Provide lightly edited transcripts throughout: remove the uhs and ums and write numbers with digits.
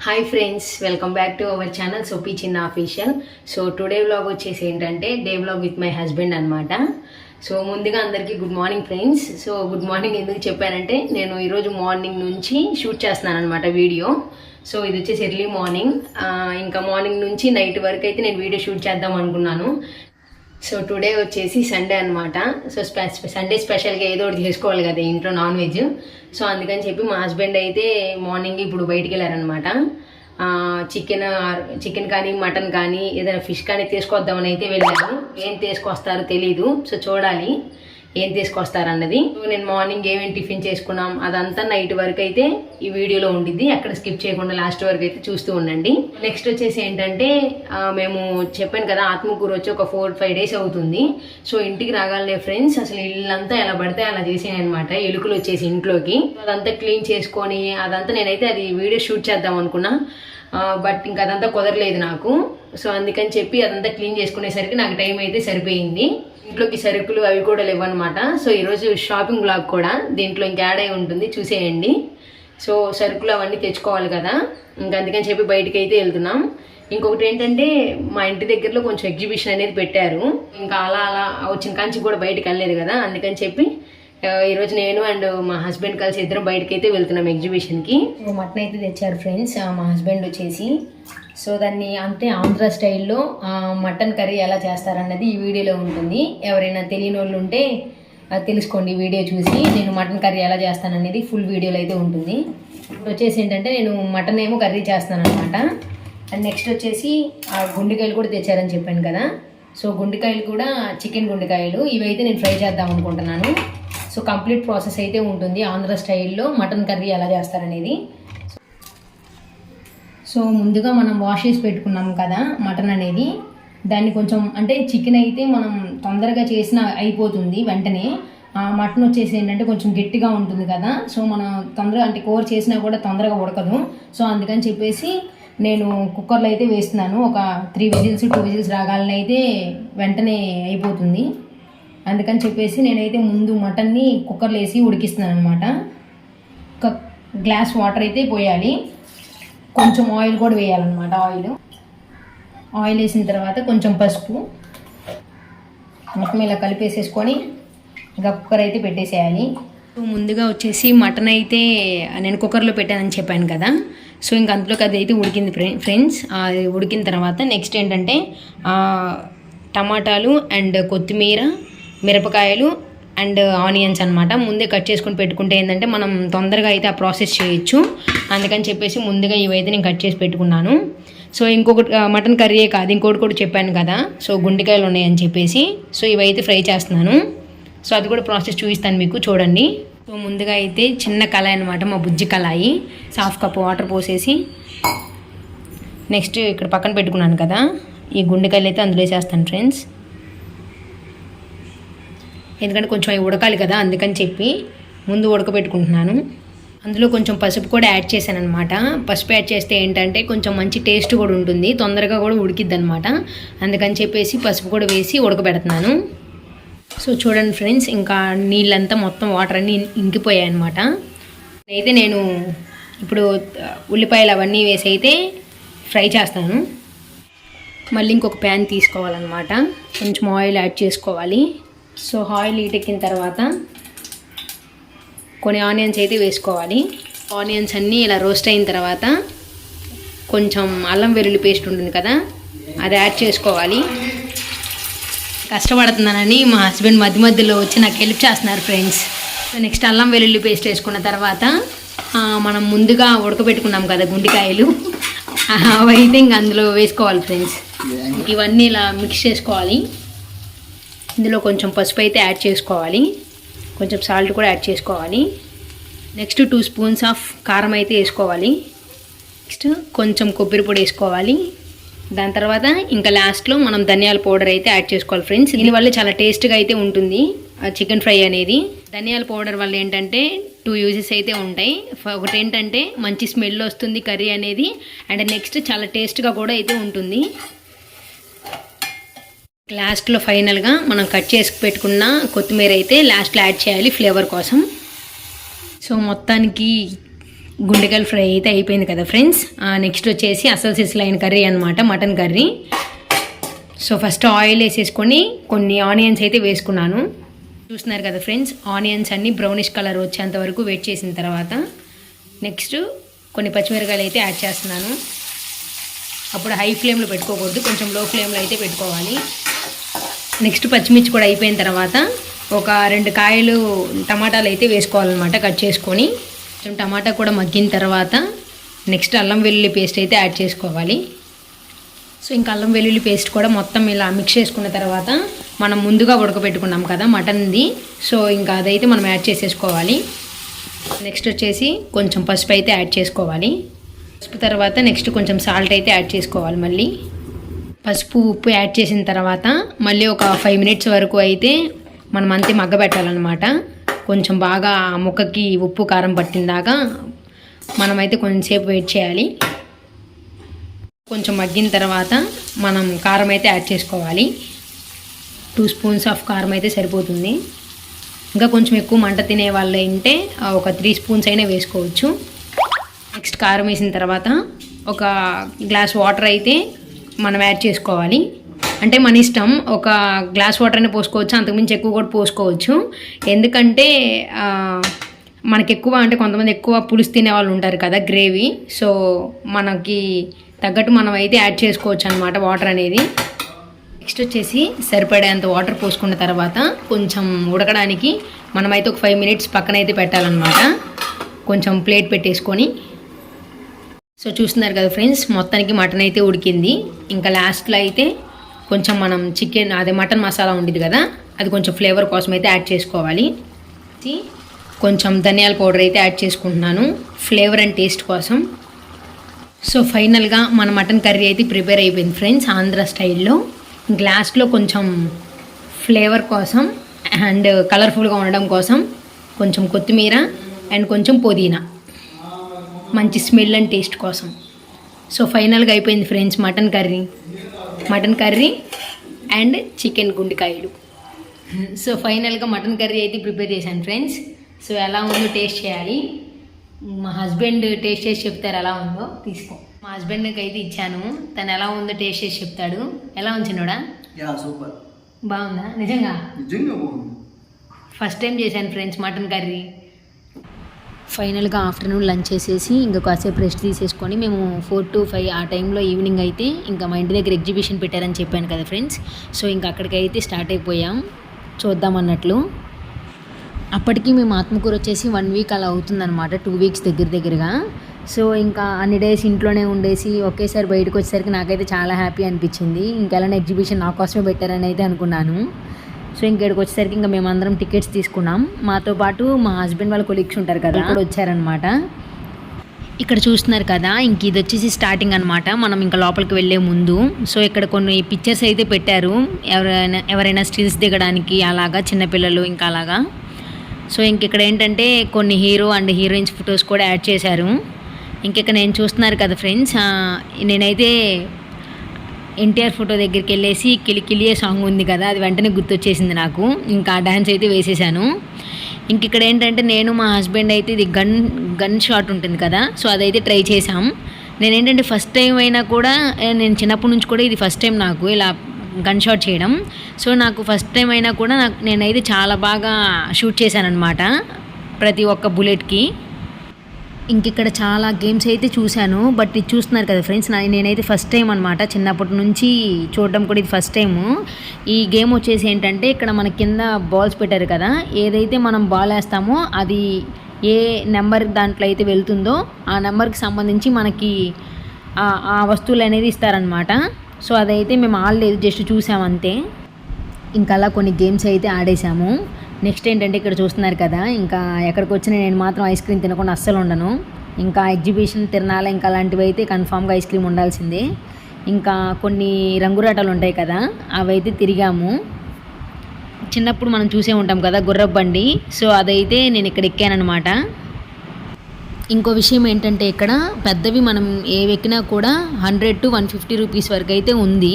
Hi friends, welcome back to our channel soapy చిన్న official. So today vlog వచ్చేసి ఏంటంటే day vlog with my husband అనమాట. So ముందుగా అందరికీ good morning friends. So good morning ఎందుకు చెప్పానంటే నేను ఈరోజు మార్నింగ్ నుంచి షూట్ చేస్తున్నాను అనమాట వీడియో. సో ఇది వచ్చేసి ఎర్లీ మార్నింగ్, ఇంకా మార్నింగ్ నుంచి నైట్ వరకు అయితే నేను వీడియో షూట్ చేద్దాం అనుకున్నాను. సో టుడే వచ్చేసి సండే అనమాట. సో సండే స్పెషల్గా ఏదో ఒకటి చేసుకోవాలి కదా ఇంట్లో, నాన్ వెజ్. సో అందుకని చెప్పి మా హస్బెండ్ అయితే మార్నింగ్ ఇప్పుడు బయటికి వెళ్ళారనమాట. చికెన్ కానీ మటన్ కానీ ఏదైనా ఫిష్ కానీ తీసుకొద్దామని అయితే వెళ్ళాను. ఏం తీసుకొస్తారో తెలీదు, సో చూడాలి ఏం తీసుకొస్తారన్నది. నేను మార్నింగ్ ఏమేమి టిఫిన్ చేసుకున్నాం అదంతా నైట్ వరకు అయితే ఈ వీడియోలో ఉండిద్ది, అక్కడ స్కిప్ చేయకుండా లాస్ట్ వరకు అయితే చూస్తూ ఉండండి. నెక్స్ట్ వచ్చేసి ఏంటంటే మేము చెప్పాను కదా ఆత్మకూరు వచ్చి ఒక 4-5 డేస్ అవుతుంది. సో ఇంటికి రాగాలనే ఫ్రెండ్స్ అసలు ఇల్లంతా ఎలా పడితే అలా చేసాను అనమాట. ఎలుకలు వచ్చేసి ఇంట్లోకి అదంతా క్లీన్ చేసుకొని అదంతా నేనైతే అది వీడియో షూట్ చేద్దాం అనుకున్నా, బట్ ఇంకా అదంతా కుదరలేదు నాకు. సో అందుకని చెప్పి అదంతా క్లీన్ చేసుకునేసరికి నాకు టైం అయితే సరిపోయింది. ఇంట్లోకి సరుకులు అవి కూడా లేవన్నమాట. సో ఈరోజు షాపింగ్ బ్లాగ్ కూడా దీంట్లో ఇంకా యాడ్ అయి ఉంటుంది, చూసేయండి. సో సరుకులు అవన్నీ తెచ్చుకోవాలి కదా, ఇంకా అందుకని చెప్పి బయటికి అయితే వెళ్తున్నాం. ఇంకొకటి ఏంటంటే మా ఇంటి దగ్గరలో కొంచెం ఎగ్జిబిషన్ అనేది పెట్టారు. ఇంకా అలా వచ్చిన కాంచి కూడా బయటకు వెళ్ళలేదు కదా, అందుకని చెప్పి ఈరోజు నేను అండ్ మా హస్బెండ్ కలిసి ఇద్దరం బయటకైతే వెళ్తున్నాం ఎగ్జిబిషన్కి. మటన్ అయితే తెచ్చారు ఫ్రెండ్స్ మా హస్బెండ్ వచ్చేసి. సో దాన్ని అంటే ఆంధ్ర స్టైల్లో మటన్ కర్రీ ఎలా చేస్తారన్నది ఈ వీడియోలో ఉంటుంది. ఎవరైనా తెలియని వాళ్ళు ఉంటే తెలుసుకోండి వీడియో చూసి. నేను మటన్ కర్రీ ఎలా చేస్తాననేది ఫుల్ వీడియోలో అయితే ఉంటుంది. ఇప్పుడు వచ్చేసి ఏంటంటే నేను మటన్ ఏమో కర్రీ చేస్తాను అనమాట. అండ్ నెక్స్ట్ వచ్చేసి గుండెకాయలు కూడా తెచ్చారని చెప్పాను కదా. సో గుండెకాయలు కూడా చికెన్ గుండెకాయలు, ఇవైతే నేను ఫ్రై చేద్దాం అనుకుంటున్నాను. సో కంప్లీట్ ప్రాసెస్ అయితే ఉంటుంది ఆంధ్ర స్టైల్లో మటన్ కర్రీ ఎలా చేస్తారనేది. సో ముందుగా మనం వాష్ చేసి పెట్టుకున్నాం కదా మటన్ అనేది, దాన్ని కొంచెం అంటే చికెన్ అయితే మనం తొందరగా చేసిన అయిపోతుంది వెంటనే. మటన్ వచ్చేసి ఏంటంటే కొంచెం గట్టిగా ఉంటుంది కదా, సో మనం తొందరగా అంటే కూర చేసినా కూడా తొందరగా ఉడకదు. సో అందుకని చెప్పేసి నేను కుక్కర్లో అయితే వేస్తున్నాను. ఒక 3 విజిల్స్ 2 విజిల్స్ రాగాలని అయితే వెంటనే అయిపోతుంది. అందుకని చెప్పేసి నేనైతే ముందు మటన్ని కుక్కర్లో వేసి ఉడికిస్తున్నాను అనమాట. ఒక గ్లాస్ వాటర్ అయితే పోయాలి, కొంచెం ఆయిల్ కూడా వేయాలన్నమాట. ఆయిల్ వేసిన తర్వాత కొంచెం పసుపు మొత్తం ఇలా కలిపేసేసుకొని ఇంకా కుక్కర్ అయితే పెట్టేసేయాలి. ముందుగా వచ్చేసి మటన్ అయితే నేను కుక్కర్లో పెట్టానని చెప్పాను కదా. సో ఇంక అందులోకి అది అయితే ఉడికింది ఫ్రెండ్స్. అది ఉడికిన తర్వాత నెక్స్ట్ ఏంటంటే టమాటాలు అండ్ కొత్తిమీర, మిరపకాయలు అండ్ ఆనియన్స్ అనమాట ముందే కట్ చేసుకొని పెట్టుకుంటే ఏంటంటే మనం తొందరగా అయితే ఆ ప్రాసెస్ చేయొచ్చు. అందుకని చెప్పేసి ముందుగా ఇవైతే నేను కట్ చేసి పెట్టుకున్నాను. సో ఇంకొకటి మటన్ కర్రీయే కాదు ఇంకోటి కూడా చెప్పాను కదా, సో గుండెకాయలు ఉన్నాయని చెప్పేసి. సో ఇవైతే ఫ్రై చేస్తున్నాను. సో అది కూడా ప్రాసెస్ చూపిస్తాను మీకు, చూడండి. సో ముందుగా అయితే చిన్న కళాయి అనమాట, మా బుజ్జి కళాయి. 1/2 కప్ వాటర్ పోసేసి నెక్స్ట్ ఇక్కడ పక్కన పెట్టుకున్నాను కదా ఈ గుండెకాయలు అయితే అందులో వేసేస్తాను ఫ్రెండ్స్. ఎందుకంటే కొంచెం అవి ఉడకాలి కదా, అందుకని చెప్పి ముందు ఉడకబెట్టుకుంటున్నాను. అందులో కొంచెం పసుపు కూడా యాడ్ చేశాను అనమాట. పసుపు యాడ్ చేస్తే ఏంటంటే కొంచెం మంచి టేస్ట్ కూడా ఉంటుంది, తొందరగా కూడా ఉడికిద్ది అనమాట. అందుకని చెప్పేసి పసుపు కూడా వేసి ఉడకబెడుతున్నాను. సో చూడండి ఫ్రెండ్స్, ఇంకా నీళ్ళంతా మొత్తం వాటర్ అన్నీ ఇంకిపోయాయి అనమాట. అయితే నేను ఇప్పుడు ఉల్లిపాయలు అవన్నీ వేసి అయితే ఫ్రై చేస్తాను. మళ్ళీ ఇంకొక ప్యాన్ తీసుకోవాలన్నమాట, కొంచెం ఆయిల్ యాడ్ చేసుకోవాలి. సో ఆయిల్ హీటెక్కిన తర్వాత కొన్ని ఆనియన్స్ అయితే వేసుకోవాలి. ఆనియన్స్ అన్నీ ఇలా రోస్ట్ అయిన తర్వాత కొంచెం అల్లం వెల్లుల్లి పేస్ట్ ఉంటుంది కదా అది యాడ్ చేసుకోవాలి. కష్టపడుతున్నానని మా హస్బెండ్ మధ్య మధ్యలో వచ్చి నాకు హెల్ప్ చేస్తున్నారు ఫ్రెండ్స్. సో నెక్స్ట్ అల్లం వెల్లుల్లి పేస్ట్ వేసుకున్న తర్వాత మనం ముందుగా ఉడకబెట్టుకున్నాం కదా గుండెకాయలు, అవైతే ఇంక అందులో వేసుకోవాలి ఫ్రెండ్స్. ఇవన్నీ ఇలా మిక్స్ చేసుకోవాలి. ఇందులో కొంచెం పసుపు అయితే యాడ్ చేసుకోవాలి, కొంచెం సాల్ట్ కూడా యాడ్ చేసుకోవాలి. నెక్స్ట్ 2 స్పూన్స్ ఆఫ్ కారం అయితే వేసుకోవాలి. నెక్స్ట్ కొంచెం కొబ్బరి పొడి వేసుకోవాలి. దాని తర్వాత ఇంకా లాస్ట్లో మనం ధనియాల పౌడర్ అయితే యాడ్ చేసుకోవాలి ఫ్రెండ్స్. దీనివల్ల చాలా టేస్ట్గా అయితే ఉంటుంది చికెన్ ఫ్రై అనేది. ధనియాల పౌడర్ వల్ల ఏంటంటే 2 యూజెస్ అయితే ఉంటాయి. ఒకటి ఏంటంటే మంచి స్మెల్ వస్తుంది కర్రీ అనేది, అండ్ నెక్స్ట్ చాలా టేస్ట్గా కూడా అయితే ఉంటుంది. లాస్ట్లో ఫైనల్గా మనం కట్ చేసి పెట్టుకున్న కొత్తిమీర అయితే లాస్ట్లో యాడ్ చేయాలి ఫ్లేవర్ కోసం. సో మొత్తానికి గుండెకాయలు ఫ్రై అయితే అయిపోయింది కదా ఫ్రెండ్స్. నెక్స్ట్ వచ్చేసి అసలు సిసలైన కర్రీ అనమాట, mutton curry. So first oil వేసేసుకొని కొన్ని ఆనియన్స్ అయితే వేసుకున్నాను. చూస్తున్నారు కదా ఫ్రెండ్స్, ఆనియన్స్ అన్నీ బ్రౌనిష్ కలర్ వచ్చేంత వరకు వెయిట్ చేసిన తర్వాత నెక్స్ట్ కొన్ని పచ్చిమిరకాయలు అయితే యాడ్ చేస్తున్నాను. అప్పుడు హై ఫ్లేమ్లో పెట్టుకోకూడదు, కొంచెం లో ఫ్లేమ్లో అయితే పెట్టుకోవాలి. నెక్స్ట్ పచ్చిమిర్చి కూడా అయిపోయిన తర్వాత ఒక 2 కాయలు టమాటాలు అయితే వేసుకోవాలన్నమాట, కట్ చేసుకొని. కొంచెం టమాటా కూడా మగ్గిన తర్వాత నెక్స్ట్ అల్లం వెల్లుల్లి పేస్ట్ అయితే యాడ్ చేసుకోవాలి. సో ఇంకా అల్లం వెల్లుల్లి పేస్ట్ కూడా మొత్తం ఇలా మిక్స్ చేసుకున్న తర్వాత మనం ముందుగా ఉడకబెట్టుకున్నాం కదా మటన్ది, సో ఇంకా అదైతే మనం యాడ్ చేసేసుకోవాలి. నెక్స్ట్ వచ్చేసి కొంచెం పసుపు అయితే యాడ్ చేసుకోవాలి. పసుపు తర్వాత నెక్స్ట్ కొంచెం సాల్ట్ అయితే యాడ్ చేసుకోవాలి. మళ్ళీ పసుపు ఉప్పు యాడ్ చేసిన తర్వాత మళ్ళీ ఒక 5 మినిట్స్ వరకు అయితే మనం అంతే మగ్గబెట్టాలన్నమాట. కొంచెం బాగా ముక్కకి ఉప్పు కారం పట్టిందాకా మనమైతే కొంచెంసేపు వెయిట్ చేయాలి. కొంచెం మగ్గిన తర్వాత మనం కారం అయితే యాడ్ చేసుకోవాలి. 2 స్పూన్స్ ఆఫ్ కారం అయితే సరిపోతుంది. ఇంకా కొంచెం ఎక్కువ మంట తినే వాళ్ళు అయితే ఒక 3 స్పూన్స్ అయినా వేసుకోవచ్చు. నెక్స్ట్ కారం వేసిన తర్వాత ఒక గ్లాస్ వాటర్ అయితే మనం యాడ్ చేసుకోవాలి. అంటే మన ఇష్టం, ఒక గ్లాస్ వాటర్ అయినా పోసుకోవచ్చు, అంతకుమించి ఎక్కువ కూడా పోసుకోవచ్చు. ఎందుకంటే మనకి ఎక్కువ అంటే కొంతమంది ఎక్కువ పులుసు తినే వాళ్ళు ఉంటారు కదా గ్రేవీ, సో మనకి తగ్గట్టు మనం అయితే యాడ్ చేసుకోవచ్చు అనమాట వాటర్ అనేది. నెక్స్ట్ వచ్చేసి సరిపడేంత వాటర్ పోసుకున్న తర్వాత కొంచెం ఉడకడానికి మనమైతే ఒక 5 మినిట్స్ పక్కన అయితే పెట్టాలన్నమాట, కొంచెం ప్లేట్ పెట్టేసుకొని. సో చూస్తున్నారు కదా ఫ్రెండ్స్, మొత్తానికి మటన్ అయితే ఉడికింది. ఇంకా లాస్ట్లో అయితే కొంచెం మనం చికెన్ అదే మటన్ మసాలా ఉండేది కదా, అది కొంచెం ఫ్లేవర్ కోసం అయితే యాడ్ చేసుకోవాలి. కొంచెం ధనియాల పౌడర్ అయితే యాడ్ చేసుకుంటున్నాను ఫ్లేవర్ అండ్ టేస్ట్ కోసం. సో ఫైనల్గా మన మటన్ కర్రీ అయితే ప్రిపేర్ అయిపోయింది ఫ్రెండ్స్, ఆంధ్ర స్టైల్లో. గ్లాస్లో కొంచెం ఫ్లేవర్ కోసం అండ్ కలర్ఫుల్గా ఉండడం కోసం కొంచెం కొత్తిమీర అండ్ కొంచెం పుదీనా, మంచి స్మెల్ అండ్ టేస్ట్ కోసం. సో ఫైనల్గా అయిపోయింది friends mutton curry and chicken గుండెకాయలు. సో ఫైనల్గా మటన్ కర్రీ అయితే ప్రిపేర్ చేశాను ఫ్రెండ్స్. సో ఎలా ఉందో టేస్ట్ చేయాలి. మా హస్బెండ్ టేస్ట్ చేసి చెప్తారు ఎలా ఉందో. తీసుకో, మా హస్బెండ్కి అయితే ఇచ్చాను, తను ఎలా ఉందో టేస్ట్ చేసి చెప్తాడు. ఎలా ఉంచినోడా? సూపర్, బాగుందా? నిజంగా బాగుంది. ఫస్ట్ టైం చేశాను ఫ్రెండ్స్ మటన్ కర్రీ. ఫైనల్గా ఆఫ్టర్నూన్ లంచ్ చేసేసి ఇంకా కాసేపు రెస్ట్ తీసేసుకొని మేము 4 to 5 ఆ టైంలో ఈవినింగ్ అయితే ఇంకా మా ఇంటి దగ్గర ఎగ్జిబిషన్ పెట్టారని చెప్పాను కదా ఫ్రెండ్స్. సో ఇంకా అక్కడికి అయితే స్టార్ట్ అయిపోయాం చూద్దామన్నట్లు. అప్పటికి మేము ఆత్మకూరు వచ్చేసి 1 వీక్ అలా అవుతుందన్నమాట, 2 వీక్స్ దగ్గరగా. సో ఇంకా అన్ని డేస్ ఇంట్లోనే ఉండేసి ఒకేసారి బయటకు వచ్చేసరికి నాకైతే చాలా హ్యాపీ అనిపించింది. ఇంకెలానే ఎగ్జిబిషన్ నా కోసమే పెట్టారని అయితే అనుకున్నాను. సో ఇంకెక్కడికి వచ్చేసరికి ఇంకా మేమందరం టికెట్స్ తీసుకున్నాం. మాతో పాటు మా హస్బెండ్ వాళ్ళ కొలీగ్స్ ఉంటారు కదా, ఇక్కడ వచ్చారనమాట. ఇక్కడ చూస్తున్నారు కదా, ఇంక ఇది వచ్చేసి స్టార్టింగ్ అనమాట, మనం ఇంకా లోపలికి వెళ్ళే ముందు. సో ఇక్కడ కొన్ని పిక్చర్స్ అయితే పెట్టారు, ఎవరైనా స్టిల్స్ దిగడానికి అలాగా, చిన్నపిల్లలు ఇంకా అలాగా. సో ఇంక ఇక్కడ ఏంటంటే కొన్ని హీరో అండ్ హీరోయిన్స్ ఫొటోస్ కూడా యాడ్ చేశారు. ఇంకెక్కడ నేను చూస్తున్నారు కదా ఫ్రెండ్స్, నేనైతే ఎన్టీఆర్ ఫోటో దగ్గరికి వెళ్ళేసి కిలికిలియే సాంగ్ ఉంది కదా, అది వెంటనే గుర్తొచ్చేసింది నాకు. ఇంకా డాన్స్ అయితే వేసేసాను. ఇంక ఇక్కడ ఏంటంటే నేను మా హస్బెండ్ అయితే ఇది గన్ షాట్ ఉంటుంది కదా, సో అదైతే ట్రై చేసాం. నేనేంటంటే ఫస్ట్ టైం అయినా కూడా, నేను చిన్నప్పటి నుంచి కూడా ఇది ఫస్ట్ టైం నాకు ఇలా గన్ షాట్ చేయడం. సో నాకు ఫస్ట్ టైం అయినా కూడా నేనైతే చాలా బాగా షూట్ చేశాను అనమాట ప్రతి ఒక్క బుల్లెట్కి. ఇంక ఇక్కడ చాలా గేమ్స్ అయితే చూశాను, బట్ ఇది చూస్తున్నారు కదా ఫ్రెండ్స్, నేనైతే ఫస్ట్ టైం అనమాట, చిన్నప్పటి నుంచి చూడడం కూడా ఇది ఫస్ట్ టైము. ఈ గేమ్ వచ్చేసి ఏంటంటే ఇక్కడ మన కింద బాల్స్ పెట్టారు కదా, ఏదైతే మనం బాల్ వేస్తామో అది ఏ నెంబర్ దాంట్లో అయితే వెళ్తుందో ఆ నెంబర్కి సంబంధించి మనకి ఆ వస్తువులు అనేది ఇస్తారనమాట. సో అదైతే మేము ఆడలేదు, జస్ట్ చూసామంతే. ఇంకా అలా కొన్ని గేమ్స్ అయితే ఆడేసాము. నెక్స్ట్ ఏంటంటే ఇక్కడ చూస్తున్నారు కదా, ఇంకా ఎక్కడికి వచ్చినా నేను మాత్రం ఐస్ క్రీమ్ తినకుండా అస్సలు ఉండను. ఇంకా ఎగ్జిబిషన్ తిరణాల ఇంకా అలాంటివి అయితే కన్ఫామ్గా ఐస్ క్రీమ్ ఉండాల్సిందే. ఇంకా కొన్ని రంగురాటాలు ఉంటాయి కదా, అవి అయితే తిరిగాము. చిన్నప్పుడు మనం చూసే ఉంటాం కదా గుర్రపు బండి, సో అదైతే నేను ఇక్కడ ఎక్కానమాట. ఇంకో విషయం ఏంటంటే ఇక్కడ పెద్దవి మనం ఏవెక్కినా కూడా 100 to 150 రూపీస్ వరకు అయితే ఉంది.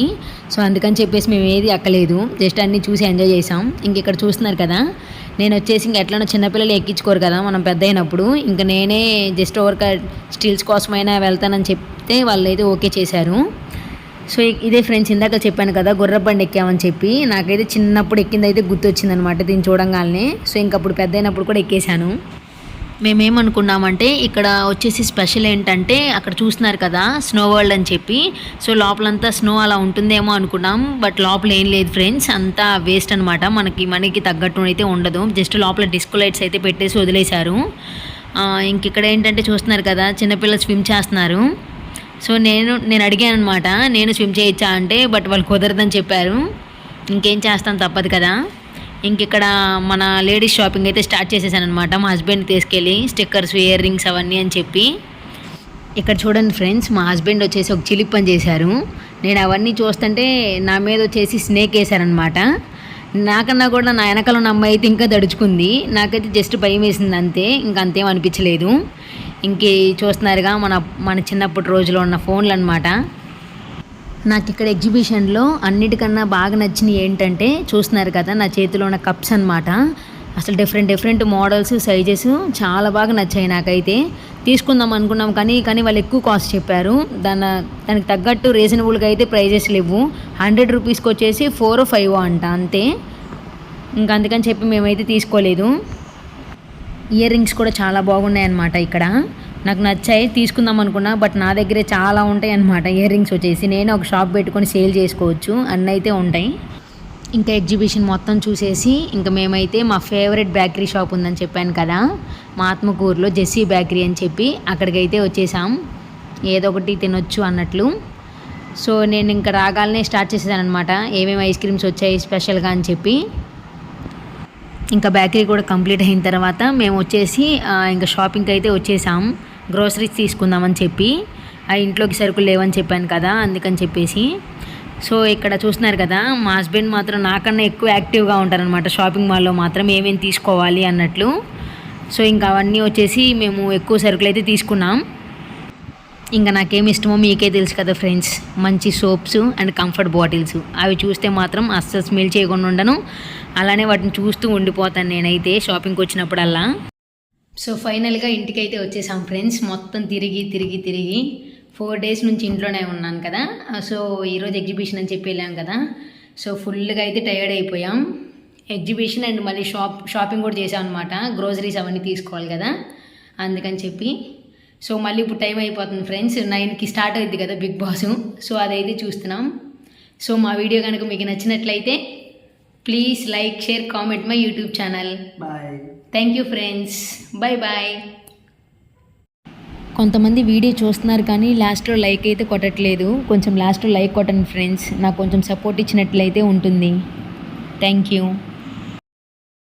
సో అందుకని చెప్పేసి మేము ఏది ఎక్కలేదు, జస్ట్ అన్నీ చూసి ఎంజాయ్ చేసాం. ఇంక ఇక్కడ చూస్తున్నారు కదా, నేను వచ్చేసి ఇంకా ఎట్లనో చిన్నపిల్లలు ఎక్కించుకోరు కదా మనం పెద్ద అయినప్పుడు, ఇంకా నేనే జస్ట్ ఓవర్క స్టిల్స్ కోసమైనా వెళ్తానని చెప్తే వాళ్ళైతే ఓకే చేశారు. సో ఇదే ఫ్రెండ్స్, ఇందాక చెప్పాను కదా గుర్రబండి ఎక్కామని చెప్పి, నాకైతే చిన్నప్పుడు ఎక్కింది అయితే గుర్తొచ్చిందనమాట దీన్ని చూడంగానే. సో ఇంకప్పుడు పెద్ద అయినప్పుడు కూడా ఎక్కేశాను. మేమేమనుకున్నామంటే ఇక్కడ వచ్చేసి స్పెషల్ ఏంటంటే అక్కడ చూస్తున్నారు కదా స్నో వరల్డ్ అని చెప్పి, సో లోపలంతా స్నో అలా ఉంటుందేమో అనుకున్నాం. బట్ లోపల ఏం లేదు ఫ్రెండ్స్, అంతా వేస్ట్ అనమాట. మనకి తగ్గట్టు అయితే ఉండదు. జస్ట్ లోపల డిస్కో లైట్స్ అయితే పెట్టేసి వదిలేశారు. ఇంక ఇక్కడ ఏంటంటే చూస్తున్నారు కదా చిన్నపిల్లలు స్విమ్ చేస్తున్నారు. సో నేను అడిగాను అనమాట, నేను స్విమ్ చేయొచ్చా అంటే, బట్ వాళ్ళు కుదరదని చెప్పారు. ఇంకేం చేస్తాం, తప్పదు కదా. ఇంక ఇక్కడ మన లేడీస్ షాపింగ్ అయితే స్టార్ట్ చేసేసాను అనమాట, మా హస్బెండ్ తీసుకెళ్ళి స్టిక్కర్స్, ఇయర్ రింగ్స్ అవన్నీ అని చెప్పి. ఇక్కడ చూడండి ఫ్రెండ్స్, మా హస్బెండ్ వచ్చేసి ఒక చిలిప్ పని చేశారు. నేను అవన్నీ చూస్తుంటే నా మీద వచ్చేసి స్నేక్ వేశారనమాట. నాకన్నా కూడా నా వెనకాల ఉన్న అమ్మాయి అయితే ఇంకా దడుచుకుంది. నాకైతే జస్ట్ భయం వేసింది అంతే, ఇంకా అంతేం అనిపించలేదు. ఇంకే చూస్తున్నారుగా మన చిన్నప్పటి రోజులో ఉన్న ఫోన్లు అనమాట. నాకు ఇక్కడ ఎగ్జిబిషన్లో అన్నిటికన్నా బాగా నచ్చినవి ఏంటంటే చూస్తున్నారు కదా నా చేతిలో ఉన్న కప్స్ అనమాట. అసలు డిఫరెంట్ మోడల్స్, సైజెస్ చాలా బాగా నచ్చాయి నాకైతే. తీసుకుందాం అనుకున్నాం కానీ వాళ్ళు ఎక్కువ కాస్ట్ చెప్పారు. దానికి తగ్గట్టు రీజనబుల్గా అయితే ప్రైజెస్ లేవు. 100 రూపీస్కి వచ్చేసి 4 or 5 అంట అంతే. ఇంకా అందుకని చెప్పి మేమైతే తీసుకోలేదు. ఇయర్ రింగ్స్ కూడా చాలా బాగున్నాయి అన్నమాట. ఇక్కడ నాకు నచ్చాయి, తీసుకుందాం అనుకున్నా. బట్ నా దగ్గరే చాలా ఉంటాయి అన్నమాట ఇయర్ రింగ్స్ వచ్చేసి. నేను ఒక షాప్ పెట్టుకొని సేల్ చేసుకోవచ్చు, అన్నీ అయితే ఉంటాయి. ఇంకా ఎగ్జిబిషన్ మొత్తం చూసేసి ఇంకా మేమైతే మా ఫేవరెట్ బేకరీ షాప్ ఉందని చెప్పాను కదా, మా ఆత్మకూరులో జెస్సీ బేకరీ అని చెప్పి, అక్కడికైతే వచ్చేసాం. ఏదో ఒకటి తినొచ్చు అన్నట్లు. సో నేను ఇంకా రాగాలనే స్టార్ట్ చేసేసాను అనమాట, ఏమేమి ఐస్ క్రీమ్స్ వచ్చాయి స్పెషల్గా అని చెప్పి. ఇంకా బేకరీ కూడా కంప్లీట్ అయిన తర్వాత మేము వచ్చేసి ఇంకా షాపింగ్కి అయితే వచ్చేసాం. గ్రోసరీస్ తీసుకుందామని చెప్పి, ఆ ఇంట్లోకి సరుకులు లేవని చెప్పాను కదా, అందుకని చెప్పేసి. సో ఇక్కడ చూస్తున్నారు కదా మా హస్బెండ్ మాత్రం నాకన్నా ఎక్కువ యాక్టివ్గా ఉంటారనమాట షాపింగ్ మాల్లో మాత్రం, ఏమేమి తీసుకోవాలి అన్నట్లు. సో ఇంకా అవన్నీ వచ్చేసి మేము ఎక్కువ సరుకులు అయితే తీసుకున్నాం. ఇంకా నాకేమి ఇష్టమో మీకే తెలుసు కదా ఫ్రెండ్స్, మంచి సోప్స్ అండ్ కంఫర్ట్ బాటిల్స్. అవి చూస్తే మాత్రం అస్సలు స్మెల్ చేయకుండా ఉండను, అలానే వాటిని చూస్తూ ఉండిపోతాను నేనైతే షాపింగ్కి వచ్చినప్పుడల్లా. సో ఫైనల్గా ఇంటికైతే వచ్చేసాం ఫ్రెండ్స్. మొత్తం తిరిగి 4 days నుంచి ఇంట్లోనే ఉన్నాను కదా. సో ఈరోజు ఎగ్జిబిషన్ అని చెప్పి వెళ్ళాం కదా. సో ఫుల్గా అయితే టైర్డ్ అయిపోయాం. ఎగ్జిబిషన్ అండ్ మళ్ళీ షాపింగ్ కూడా చేసాం అనమాట. గ్రోసరీస్ అవన్నీ తీసుకోవాలి కదా, అందుకని చెప్పి. సో మళ్ళీ ఇప్పుడు టైం అయిపోతుంది ఫ్రెండ్స్, 9కి స్టార్ట్ అవుద్ది కదా బిగ్ బాస్. సో అదైతే చూస్తున్నాం. సో మా వీడియో కనుక మీకు నచ్చినట్లయితే please like, share, comment my YouTube channel. Bye. Thank you friends, bye. కొంతమంది వీడియో చూస్తున్నారు కానీ లాస్ట్లో లైక్ అయితే కొట్టట్లేదు. కొంచెం లాస్ట్లో లైక్ కొట్టండి ఫ్రెండ్స్, నాకు కొంచెం సపోర్ట్ ఇచ్చినట్లయితే ఉంటుంది. Thank you.